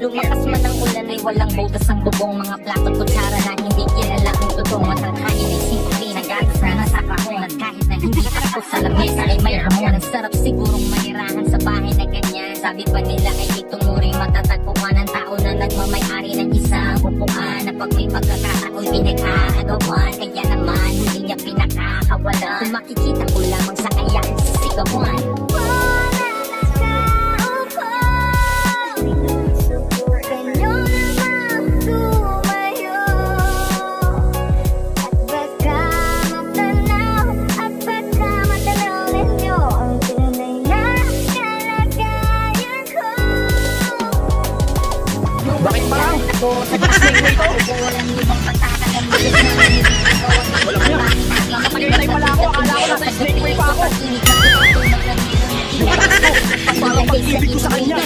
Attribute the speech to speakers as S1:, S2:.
S1: Lumakas man ang ulan ay walang butas ang bubong. Mga plato kutsara na hindi kilala ang tutong. Matanghayin ay simple na gatas na nasa kahon. At kahit na hindi ako sa lamesa ay may hamon. Ang sarap sigurong manirahan sa bahay na ganyan. Sabi pa nila ay itong muring matatagpuan ng tao na nagmamay-ari ng isang upuan. Na pag may pagkakataon pinag-aagawan. Kaya naman hindi niya pinakakawalan. Kung makikita ko lamang sa kayang sisigawan.
S2: Bakit ba? Sa plastic mo ito? Walang ibang pagtatagan mo. Walang niya. Nakapagintay pala ako. Akala ko nasa snake way pa ako. Parang pag-ibig ko sa kanya.